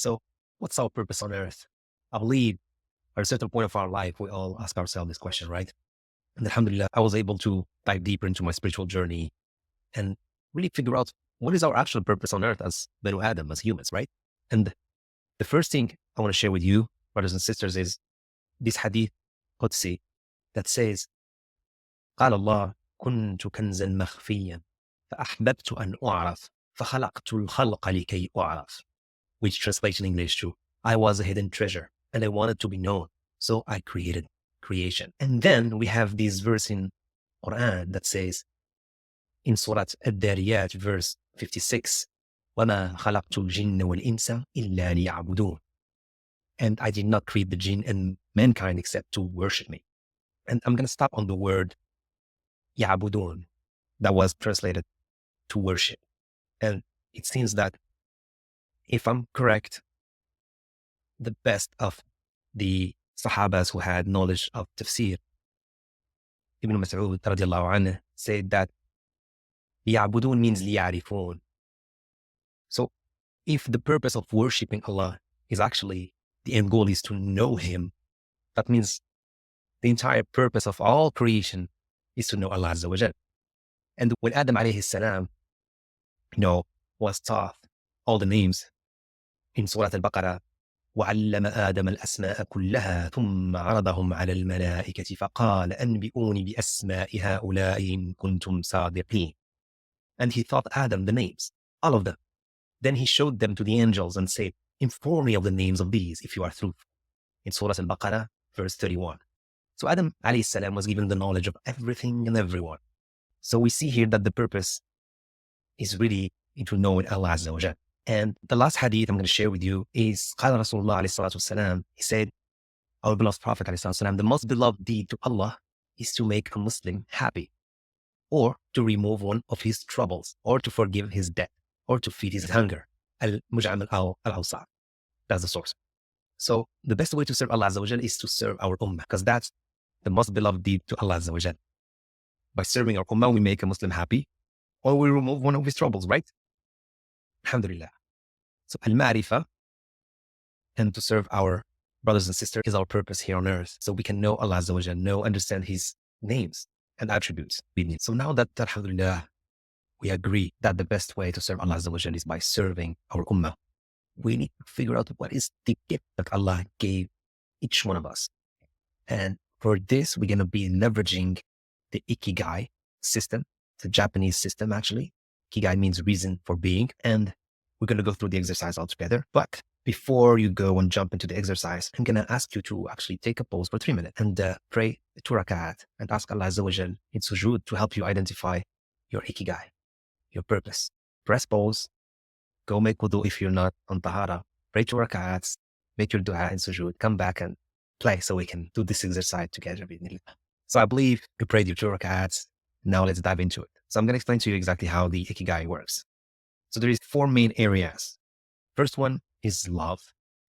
So what's our purpose on earth? I believe at a certain point of our life, we all ask ourselves this question, right? And alhamdulillah, I was able to dive deeper into my spiritual journey and really figure out what is our actual purpose on earth as Banu Adam, as humans, right? And the first thing I want to share with you, brothers and sisters, is this hadith Qudsi that says, قال الله كنت كنزا مخفيا فأحببت أن أعرف فخلقت الخلق لكي أعرف, which translates in English to, I was a hidden treasure and I wanted to be known, so I created creation. And then we have this verse in Quran that says, in Surah Ad-Dariyat, verse 56, وَمَا خَلَقْتُ الْجِنَّ وَالْإِنسَ إِلَّا لِيَعْبُدُونَ. And I did not create the jinn and mankind except to worship me. And I'm going to stop on the word يَعْبُدُونَ that was translated to worship. And it seems that, if I'm correct, the best of the Sahabas who had knowledge of tafsir, Ibn Mas'ud radiallahu anhu, said that يَعْبُدُونَ means لِيَعْرِفُونَ. So if the purpose of worshiping Allah is actually, the end goal is to know Him, that means the entire purpose of all creation is to know Allah Azza wa Jal. And when Adam alayhi salam, was taught all the names in Surah Al-Baqarah, وعلم آدم الأسماء كلها ثم عرضهم على الملائكة فقال أنبئوني بأسماء هؤلاء إن كنتم صادقين. And he taught Adam the names, all of them. Then he showed them to the angels and said, inform me of the names of these if you are truthful. In Surah Al-Baqarah, verse 31. So Adam alayhi salam was given the knowledge of everything and everyone. So we see here that the purpose is really into knowing Allah Azza wa Jal. And the last hadith I'm going to share with you is قال رسول الله عليه الصلاة والسلام. He said, our beloved Prophet عليه الصلاة والسلام, the most beloved deed to Allah is to make a Muslim happy, or to remove one of his troubles, or to forgive his debt, or to feed his hunger. Al-Muj'am al-Awsat. That's the source. So the best way to serve Allah Azza wa Jal is to serve our Ummah, because that's the most beloved deed to Allah Azza wa Jal. By serving our Ummah, we make a Muslim happy, or we remove one of his troubles, right? Alhamdulillah. So al-ma'rifah, and to serve our brothers and sisters, is our purpose here on earth. So we can know Allah Azza wa Jal, understand His names and attributes. So now that, alhamdulillah, we agree that the best way to serve Allah Azza wa Jal is by serving our Ummah, we need to figure out what is the gift that Allah gave each one of us. And for this, we're going to be leveraging the Ikigai system. It's a Japanese system, actually. Ikigai means reason for being. And we're going to go through the exercise altogether. But before you go and jump into the exercise, I'm going to ask you to actually take a pause for 3 minutes and pray 2 rak'at and ask Allah Azza wa Jal in sujood to help you identify your Ikigai, your purpose. Press pause, go make wudu if you're not on tahara, pray 2 rak'ats, make your dua in sujood, come back and play so we can do this exercise together. So I believe you prayed your 2 rak'ats. Now let's dive into it. So I'm going to explain to you exactly how the Ikigai works. So there is 4 main areas. First one is love.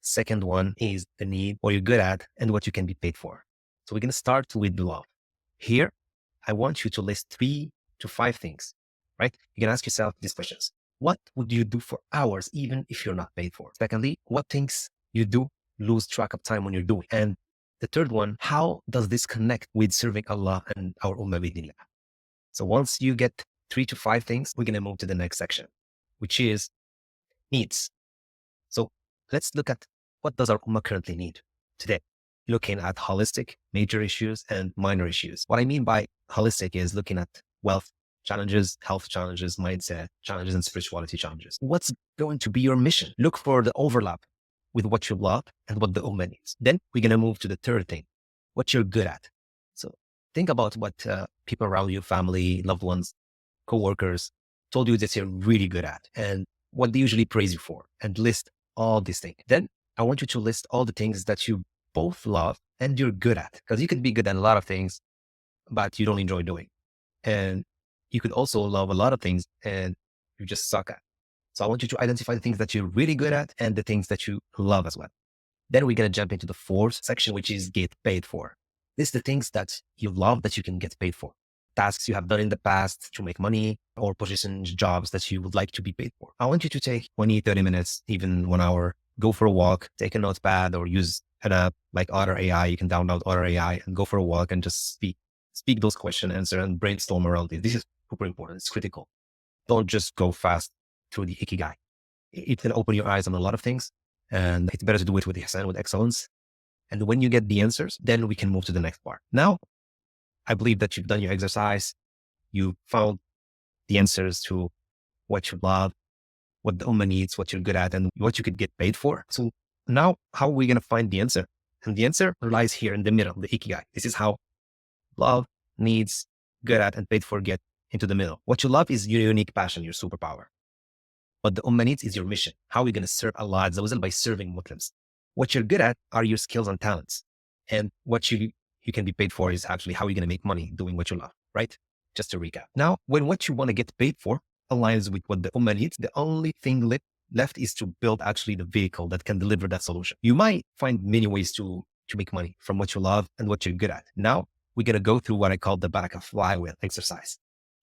Second one is the need, what you're good at, and what you can be paid for. So we're going to start with love. Here, I want you to list 3 to 5 things, right? You can ask yourself these questions. What would you do for hours even if you're not paid for? Secondly, what things you do lose track of time when you're doing? And the third one, how does this connect with serving Allah and our Ummah bidnillah? So once you get 3 to 5 things, we're going to move to the next section, which is needs. So let's look at what does our Ummah currently need today, looking at holistic, major issues, and minor issues. What I mean by holistic is looking at wealth challenges, health challenges, mindset challenges, and spirituality challenges. What's going to be your mission? Look for the overlap with what you love and what the Ummah needs. Then we're going to move to the third thing, what you're good at. So think about what people around you, family, loved ones, co-workers told you that you're really good at and what they usually praise you for, and list all these things. Then I want you to list all the things that you both love and you're good at, because you can be good at a lot of things, but you don't enjoy doing. And you could also love a lot of things and you just suck at. So I want you to identify the things that you're really good at and the things that you love as well. Then we're going to jump into the 4th section, which is get paid for. This is the things that you love that you can get paid for. Tasks you have done in the past to make money, or positions, jobs that you would like to be paid for. I want you to take 20, 30 minutes, even 1 hour, go for a walk, take a notepad or use an app like Otter AI. You can download Otter AI and go for a walk and just speak those questions, answer, and brainstorm around it. This is super important. It's critical. Don't just go fast through the ikigai. It can open your eyes on a lot of things, and it's better to do it with ihsan, with excellence. And when you get the answers, then we can move to the next part. Now, I believe that you've done your exercise. You found the answers to what you love, what the ummah needs, what you're good at, and what you could get paid for. So now, how are we going to find the answer? And the answer lies here in the middle, the ikigai. This is how love, needs, good at, and paid for get into the middle. What you love is your unique passion, your superpower. What the ummah needs is your mission. How are we going to serve Allah Azza wa Jal by serving Muslims? What you're good at are your skills and talents. And what you can be paid for is actually how you're going to make money doing what you love, right? Just to recap. Now, when what you want to get paid for aligns with what the ummah needs, the only thing left is to build actually the vehicle that can deliver that solution. You might find many ways to make money from what you love and what you're good at. Now, we're going to go through what I call the barakah flywheel exercise.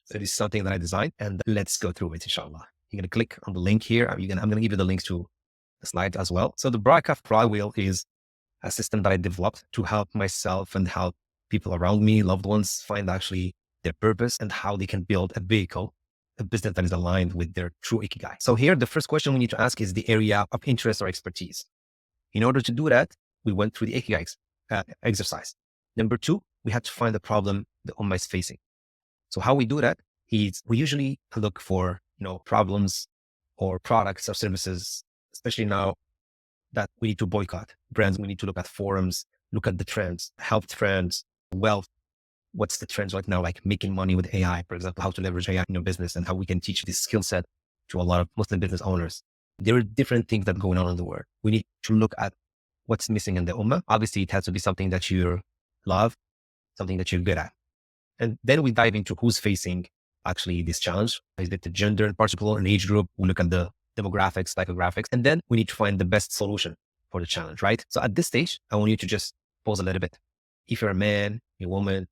So it is something that I designed, and let's go through it, inshallah. You're going to click on the link here. I'm going to give you the links to the slide as well. So the barakah flywheel is a system that I developed to help myself and help people around me, loved ones, find actually their purpose and how they can build a vehicle, a business that is aligned with their true ikigai. So here, the first question we need to ask is the area of interest or expertise. In order to do that, we went through the ikigai exercise. Number two, we had to find the problem the ummah is facing. So how we do that is we usually look for, problems or products or services, especially now that we need to boycott brands. We need to look at forums, look at the trends, health trends, wealth. What's the trends right now? Like making money with AI, for example, how to leverage AI in your business and how we can teach this skill set to a lot of Muslim business owners. There are different things that are going on in the world. We need to look at what's missing in the ummah. Obviously, it has to be something that you love, something that you're good at. And then we dive into who's facing actually this challenge. Is it the gender in particular, an age group? We look at the demographics, psychographics, and then we need to find the best solution for the challenge, right? So at this stage, I want you to just pause a little bit. If you're a man, a woman,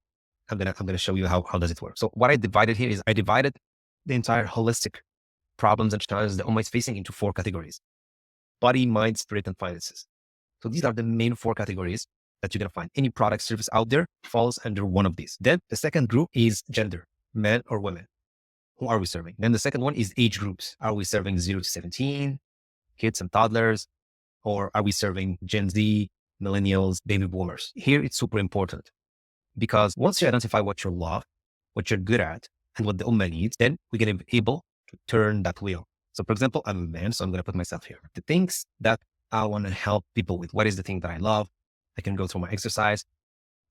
I'm gonna show you how does it work. So what I divided here is I divided the entire holistic problems and challenges the ummah is facing into 4 categories: body, mind, spirit, and finances. So these are the main 4 categories that you're going to find. Any product service out there falls under one of these. Then the second group is gender, men or women. Who are we serving? Then the second one is age groups. Are we serving 0 to 17, kids and toddlers? Or are we serving Gen Z, millennials, baby boomers? Here it's super important because once you identify what you love, what you're good at, and what the ummah needs, then we're going to be able to turn that wheel. So for example, I'm a man, so I'm going to put myself here. The things that I want to help people with, what is the thing that I love? I can go through my exercise.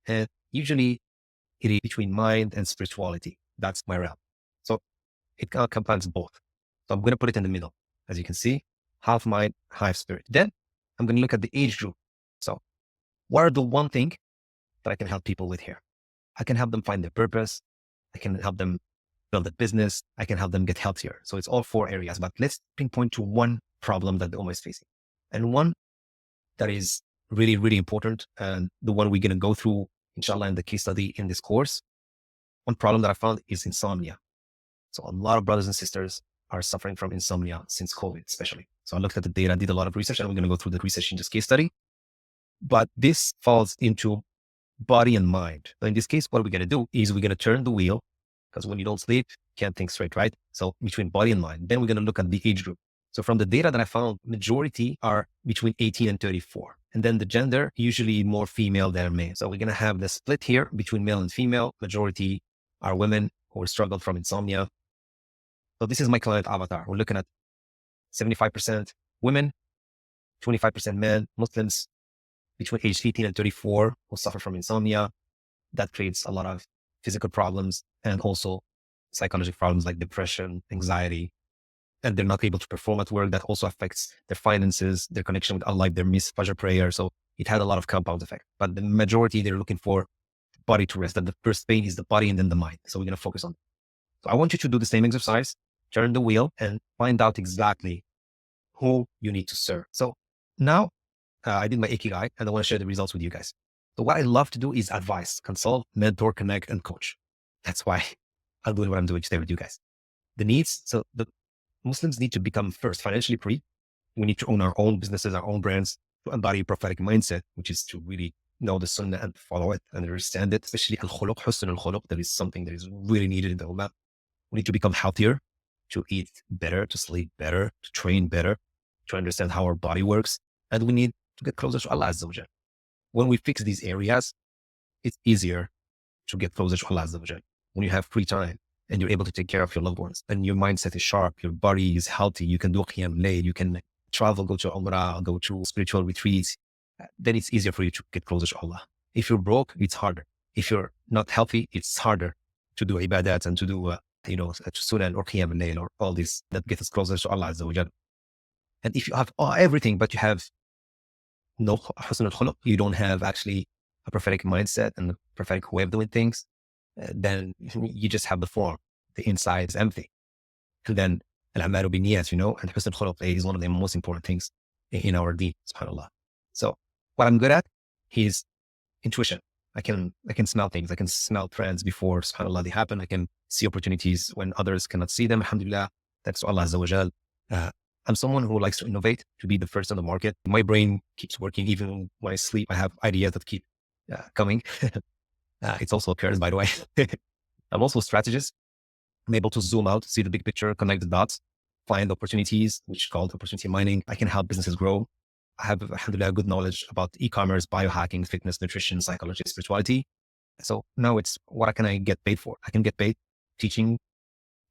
And usually it is between mind and spirituality. That's my realm. So it kind of combines both. So I'm going to put it in the middle. As you can see, half mind, half spirit. Then I'm going to look at the age group. So what are the one thing that I can help people with here? I can help them find their purpose. I can help them build a business. I can help them get healthier. So it's all 4 areas, but let's pinpoint to one problem that the ummah is facing. And one that is really, really important, and the one we're going to go through, inshallah, in the case study in this course. One problem that I found is insomnia. So a lot of brothers and sisters are suffering from insomnia since COVID, especially. So I looked at the data, did a lot of research, and we're going to go through the research in this case study. But this falls into body and mind. So in this case, what we're going to do is we're going to turn the wheel, because when you don't sleep, you can't think straight, right? So between body and mind. Then we're going to look at the age group. So from the data that I found, majority are between 18 and 34. And then the gender, usually more female than male. So we're going to have the split here between male and female. Majority are women who struggle from insomnia. So this is my client avatar. We're looking at 75% women, 25% men, Muslims between age 18 and 34 who suffer from insomnia. That creates a lot of physical problems and also psychological problems like depression, anxiety, and they're not able to perform at work. That also affects their finances, their connection with Allah, their missed Fajr prayer. So it had a lot of compound effect. But the majority, they're looking for body to rest. That the first pain is the body and then the mind. So we're going to focus on it. So I want you to do the same exercise, turn the wheel and find out exactly who you need to serve. So now I did my ikigai and I want to share the results with you guys. So what I love to do is advise, consult, mentor, connect, and coach. That's why I'm doing what I'm doing today with you guys. The needs. So the Muslims need to become first financially free, We need to own our own businesses, our own brands, to embody a prophetic mindset, which is to really know the sunnah and follow it and understand it, especially al-khuluq, husn al-khuluq. That is something that is really needed in the ummah. We need to become healthier, to eat better, to sleep better, to train better, to understand how our body works. And we need to get closer to Allah Azza wa Jal. When we fix these areas, it's easier to get closer to Allah Azza wa Jal. When you have free time and you're able to take care of your loved ones and your mindset is sharp, your body is healthy, you can do qiyam layl, you can travel, go to Umrah, go to spiritual retreats, then it's easier for you to get closer to Allah. If you're broke, it's harder. If you're not healthy, it's harder to do ibadat and to do, sunan or qiyam layl or all this that gets us closer to Allah Azza wa Jal. And if you have everything, but you have no husn al-khuluq, you don't have actually a prophetic mindset and a prophetic way of doing things, then you just have the form. The inside is empty. And then al-amalu bin-niyat, and husn al-khuluq is one of the most important things in our deen, subhanAllah. So what I'm good at is intuition. I can smell things. I can smell trends before, subhanAllah, they happen. I can see opportunities when others cannot see them. Alhamdulillah, thanks to Allah Azza wa Jal. I'm someone who likes to innovate, to be the first on the market. My brain keeps working. Even when I sleep, I have ideas that keep coming. It's also a curse, by the way. I'm also a strategist. I'm able to zoom out, see the big picture, connect the dots, find opportunities, which is called opportunity mining. I can help businesses grow. I have, alhamdulillah, good knowledge about e-commerce, biohacking, fitness, nutrition, psychology, spirituality. So now it's what can I get paid for? I can get paid teaching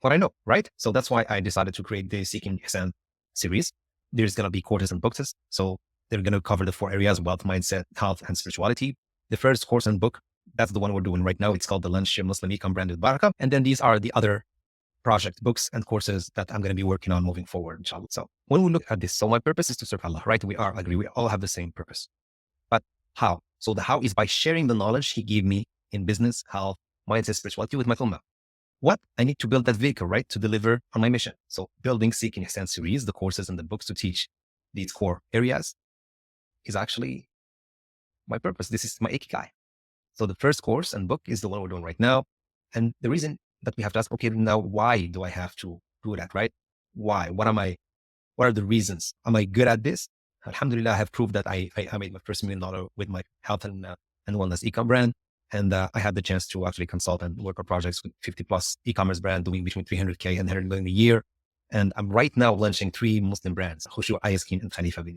what I know, right? So that's why I decided to create the Seeking Ihsan series. There's going to be courses and books. So they're going to cover the 4 areas: wealth, mindset, health, and spirituality. The first course and book, that's the one we're doing right now. It's called the Lunch Your Muslim Econ Brand with Barakah. And then these are the other project books and courses that I'm going to be working on moving forward, inshallah. So when we look at this, so my purpose is to serve Allah, right? We agree. We all have the same purpose. But how? So the how is by sharing the knowledge He gave me in business, health, mindset, spirituality with my ummah. What? I need to build that vehicle, right? To deliver on my mission. So building Seeking Ihsan series, the courses and the books to teach these core areas is actually my purpose. This is my ikigai. So the first course and book is the one we're doing right now. And the reason that we have to ask, okay, now why do I have to do that, right? Why? What are the reasons? Am I good at this? Alhamdulillah, I have proved that I made my first $1 million with my health and wellness e-com brand. And I had the chance to actually consult and work on projects with 50 plus e-commerce brand doing between 300K and 100 million a year. And I'm right now launching 3 Muslim brands: Khushu, Ayaskin, and Khalifa bin.